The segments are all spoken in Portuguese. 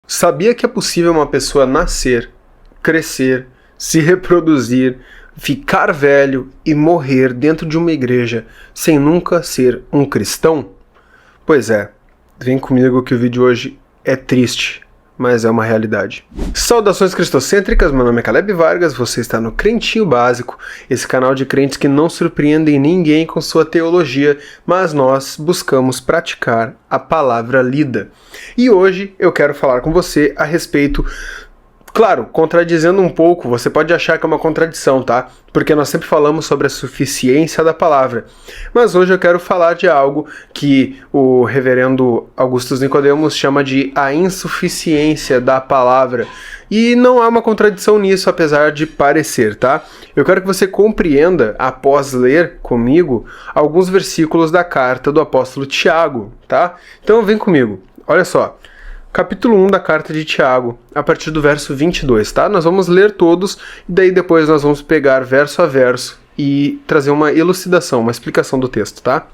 Sabia que é possível uma pessoa nascer, crescer, se reproduzir, ficar velho e morrer dentro de uma igreja sem nunca ser um cristão? Pois é, vem comigo que o vídeo hoje é triste, mas é uma realidade. Saudações cristocêntricas, meu nome é Caleb Vargas, você está no Crentinho Básico, esse canal de crentes que não surpreendem ninguém com sua teologia, mas nós buscamos praticar a palavra lida. E hoje eu quero falar com você a respeito, claro, contradizendo um pouco, você pode achar que é uma contradição, tá? Porque nós sempre falamos sobre a suficiência da palavra. Mas hoje eu quero falar de algo que o reverendo Augustus Nicodemos chama de a insuficiência da palavra. E não há uma contradição nisso, apesar de parecer, tá? Eu quero que você compreenda, após ler comigo, alguns versículos da carta do apóstolo Tiago, tá? Então vem comigo, olha só. Capítulo 1 da carta de Tiago, a partir do verso 22, tá? Nós vamos ler todos, e daí depois nós vamos pegar verso a verso e trazer uma elucidação, uma explicação do texto, tá?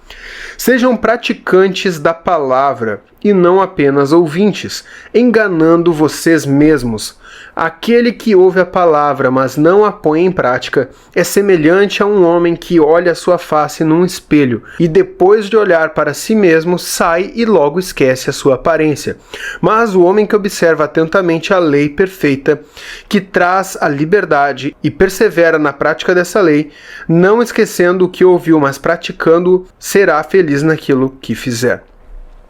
Sejam praticantes da palavra e não apenas ouvintes, enganando vocês mesmos. Aquele que ouve a palavra, mas não a põe em prática, é semelhante a um homem que olha a sua face num espelho e depois de olhar para si mesmo, sai e logo esquece a sua aparência. Mas o homem que observa atentamente a lei perfeita, que traz a liberdade e persevera na prática dessa lei, não esquecendo o que ouviu, mas praticando, será feliz naquilo que fizer.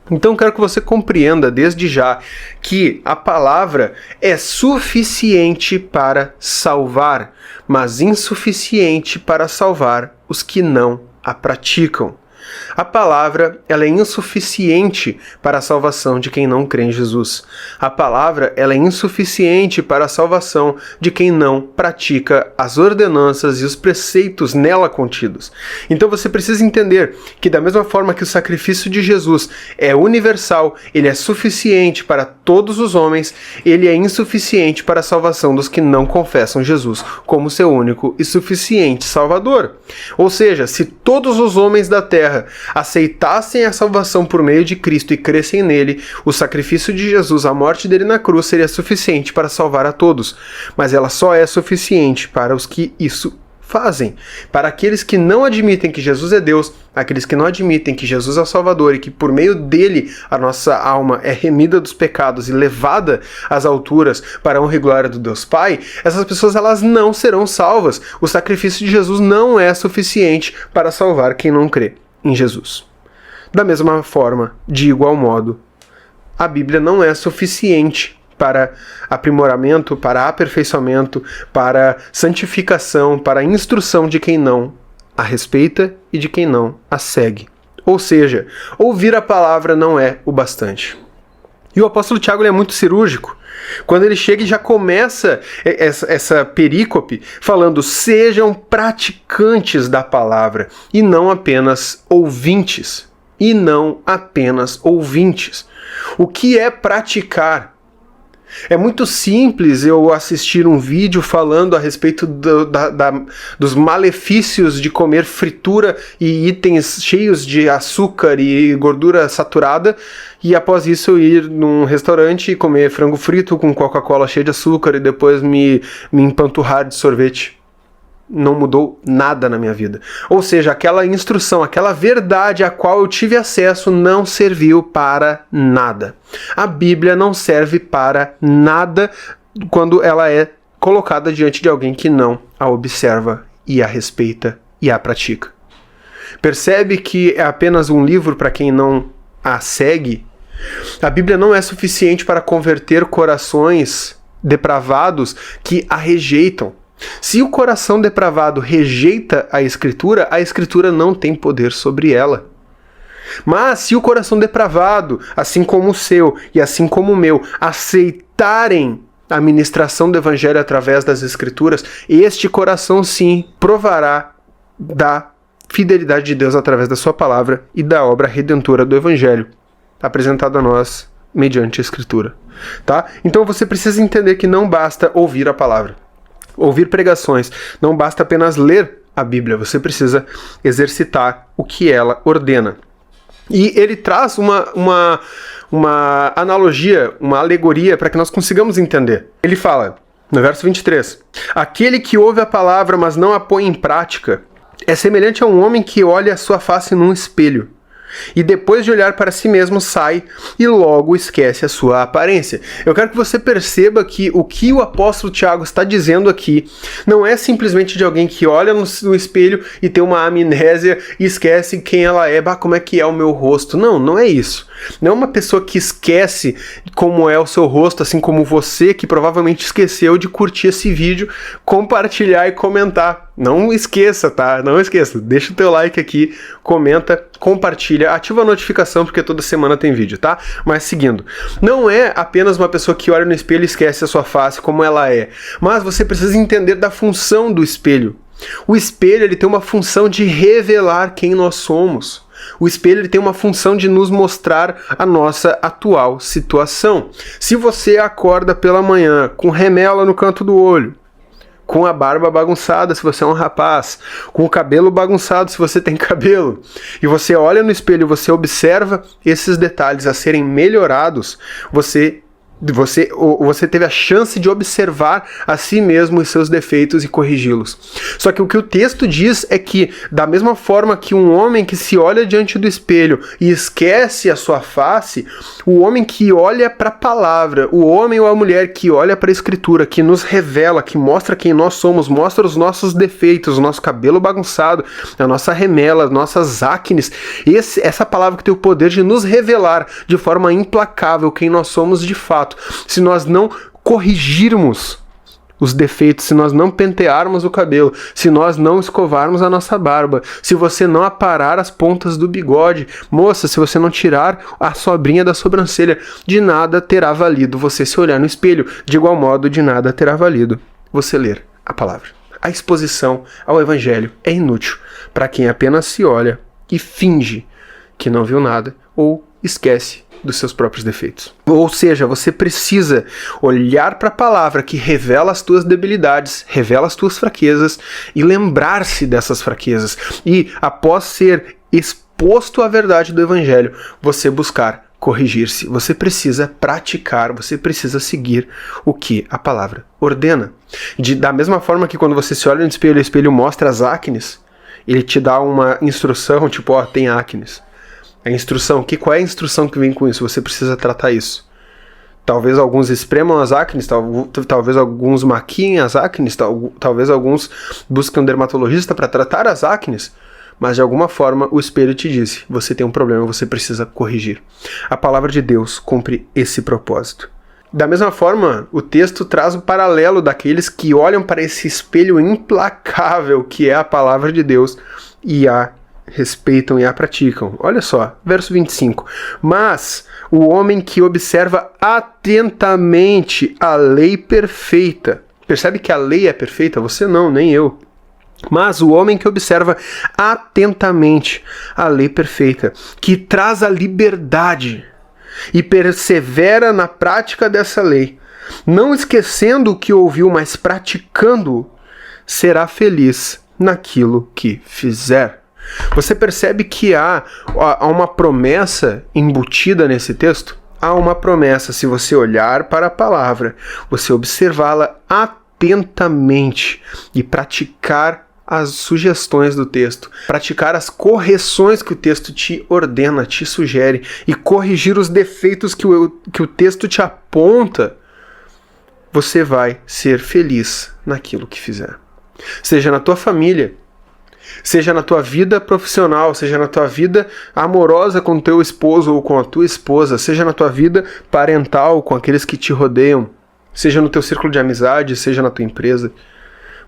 Então quero que você compreenda desde já que a palavra é suficiente para salvar, mas insuficiente para salvar os que não a praticam. A palavra, ela é insuficiente para a salvação de quem não crê em Jesus. A palavra, ela é insuficiente para a salvação de quem não pratica as ordenanças e os preceitos nela contidos. Então você precisa entender que da mesma forma que o sacrifício de Jesus é universal, ele é suficiente para todos os homens, ele é insuficiente para a salvação dos que não confessam Jesus como seu único e suficiente Salvador. Ou seja, se todos os homens da terra aceitassem a salvação por meio de Cristo e crescem nele, o sacrifício de Jesus, a morte dele na cruz, seria suficiente para salvar a todos. Mas ela só é suficiente para os que isso fazem. Para aqueles que não admitem que Jesus é Deus, aqueles que não admitem que Jesus é o Salvador e que por meio dele a nossa alma é remida dos pecados e levada às alturas para a honra e glória do Deus Pai, essas pessoas elas não serão salvas. O sacrifício de Jesus não é suficiente para salvar quem não crê em Jesus. Da mesma forma, de igual modo, a Bíblia não é suficiente para aprimoramento, para aperfeiçoamento, para santificação, para instrução de quem não a respeita e de quem não a segue. Ou seja, ouvir a palavra não é o bastante. E o apóstolo Tiago ele é muito cirúrgico. Quando ele chega e já começa essa perícope falando, sejam praticantes da palavra e não apenas ouvintes. E não apenas ouvintes. O que é praticar? É muito simples eu assistir um vídeo falando a respeito dos malefícios de comer fritura e itens cheios de açúcar e gordura saturada e após isso eu ir num restaurante e comer frango frito com Coca-Cola cheia de açúcar e depois me empanturrar de sorvete. Não mudou nada na minha vida. Ou seja, aquela instrução, aquela verdade a qual eu tive acesso não serviu para nada. A Bíblia não serve para nada quando ela é colocada diante de alguém que não a observa e a respeita e a pratica. Percebe que é apenas um livro para quem não a segue? A Bíblia não é suficiente para converter corações depravados que a rejeitam. Se o coração depravado rejeita a Escritura não tem poder sobre ela. Mas se o coração depravado, assim como o seu e assim como o meu, aceitarem a ministração do Evangelho através das Escrituras, este coração sim provará da fidelidade de Deus através da sua palavra e da obra redentora do Evangelho, apresentado a nós mediante a Escritura. Tá? Então você precisa entender que não basta ouvir a palavra. Ouvir pregações, não basta apenas ler a Bíblia, você precisa exercitar o que ela ordena. E ele traz uma analogia, uma alegoria para que nós consigamos entender. Ele fala, no verso 23, aquele que ouve a palavra, mas não a põe em prática, é semelhante a um homem que olha a sua face num espelho, e depois de olhar para si mesmo sai e logo esquece a sua aparência. Eu quero que você perceba que o apóstolo Tiago está dizendo aqui não é simplesmente de alguém que olha no espelho e tem uma amnésia e esquece quem ela é, como é que é o meu rosto. Não, não é isso. Não é uma pessoa que esquece como é o seu rosto, assim como você que provavelmente esqueceu de curtir esse vídeo, compartilhar e comentar. Não esqueça, tá? Não esqueça. Deixa o teu like aqui, comenta, compartilha, ativa a notificação porque toda semana tem vídeo, tá? Mas seguindo, não é apenas uma pessoa que olha no espelho e esquece a sua face como ela é, mas você precisa entender da função do espelho. O espelho, ele tem uma função de revelar quem nós somos. O espelho, ele tem uma função de nos mostrar a nossa atual situação. Se você acorda pela manhã com remela no canto do olho, com a barba bagunçada se você é um rapaz, com o cabelo bagunçado se você tem cabelo, e você olha no espelho e você observa esses detalhes a serem melhorados, você teve a chance de observar a si mesmo os seus defeitos e corrigi-los. Só que o que o texto diz é que, da mesma forma que um homem que se olha diante do espelho e esquece a sua face, o homem que olha para a palavra, o homem ou a mulher que olha para a escritura, que nos revela, que mostra quem nós somos, mostra os nossos defeitos, o nosso cabelo bagunçado, a nossa remela, as nossas acnes, essa palavra que tem o poder de nos revelar de forma implacável quem nós somos de fato. Se nós não corrigirmos os defeitos, se nós não pentearmos o cabelo, se nós não escovarmos a nossa barba, se você não aparar as pontas do bigode, moça, se você não tirar a sobrinha da sobrancelha, de nada terá valido você se olhar no espelho. De igual modo, de nada terá valido você ler a palavra. A exposição ao evangelho é inútil para quem apenas se olha e finge que não viu nada ou esquece dos seus próprios defeitos. Ou seja, você precisa olhar para a palavra que revela as tuas debilidades, revela as tuas fraquezas e lembrar-se dessas fraquezas. E após ser exposto à verdade do evangelho, você buscar corrigir-se. Você precisa praticar, você precisa seguir o que a palavra ordena. Da mesma forma que quando você se olha no espelho, o espelho mostra as acnes, ele te dá uma instrução, tipo, ó, tem acnes. A instrução, qual é a instrução que vem com isso? Você precisa tratar isso. Talvez alguns espremam as acnes, talvez alguns maquiem as acnes, talvez alguns busquem um dermatologista para tratar as acnes, mas de alguma forma o espelho te disse, você tem um problema, você precisa corrigir. A palavra de Deus cumpre esse propósito. Da mesma forma, o texto traz o paralelo daqueles que olham para esse espelho implacável que é a palavra de Deus e a respeitam e a praticam. Olha só, verso 25. Mas o homem que observa atentamente a lei perfeita. Percebe que a lei é perfeita? Você não, nem eu. Mas o homem que observa atentamente a lei perfeita, que traz a liberdade e persevera na prática dessa lei, não esquecendo o que ouviu, mas praticando-o, será feliz naquilo que fizer. Você percebe que há uma promessa embutida nesse texto? Há uma promessa, se você olhar para a palavra, você observá-la atentamente e praticar as sugestões do texto, praticar as correções que o texto te ordena, te sugere, e corrigir os defeitos que o texto te aponta, você vai ser feliz naquilo que fizer. Seja na tua família, seja na tua vida profissional, seja na tua vida amorosa com o teu esposo ou com a tua esposa, seja na tua vida parental com aqueles que te rodeiam, seja no teu círculo de amizade, seja na tua empresa,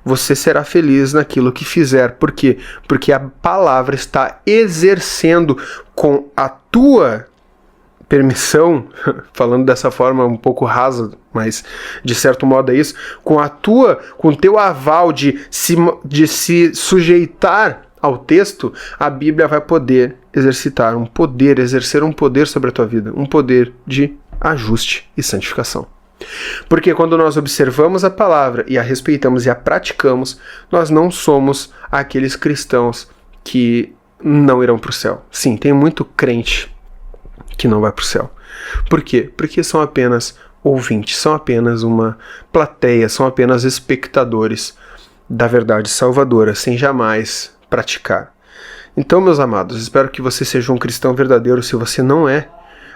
você será feliz naquilo que fizer. Por quê? Porque a palavra está exercendo com a tua permissão, falando dessa forma um pouco rasa, mas de certo modo é isso, com o teu aval de se sujeitar ao texto, a Bíblia vai poder exercer um poder sobre a tua vida, um poder de ajuste e santificação. Porque quando nós observamos a palavra e a respeitamos e a praticamos, nós não somos aqueles cristãos que não irão para o céu. Sim, tem muito crente que não vai para o céu. Por quê? Porque são apenas ouvintes, são apenas uma plateia, são apenas espectadores da verdade salvadora, sem jamais praticar. Então, meus amados, espero que você seja um cristão verdadeiro. Se você não é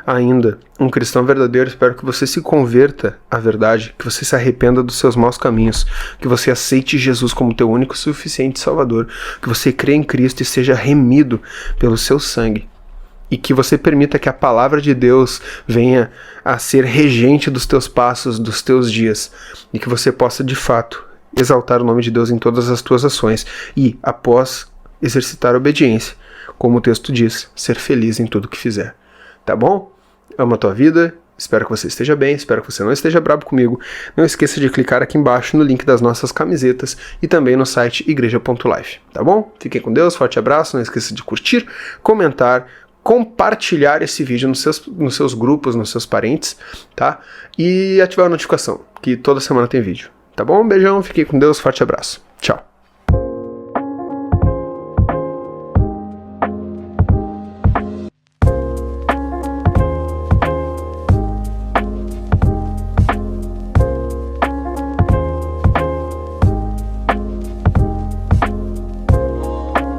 ainda um cristão verdadeiro, espero que você se converta à verdade, que você se arrependa dos seus maus caminhos, que você aceite Jesus como teu único e suficiente Salvador, que você crê em Cristo e seja remido pelo seu sangue, e que você permita que a palavra de Deus venha a ser regente dos teus passos, dos teus dias, e que você possa, de fato, exaltar o nome de Deus em todas as tuas ações e, após exercitar a obediência, como o texto diz, ser feliz em tudo que fizer. Tá bom? Ama a tua vida, espero que você esteja bem, espero que você não esteja bravo comigo. Não esqueça de clicar aqui embaixo no link das nossas camisetas e também no site igreja.life, tá bom? Fiquem com Deus, forte abraço, não esqueça de curtir, comentar, compartilhar esse vídeo nos seus grupos, nos seus parentes, tá? E ativar a notificação, que toda semana tem vídeo, tá bom? Um beijão, fiquem com Deus, forte abraço, tchau!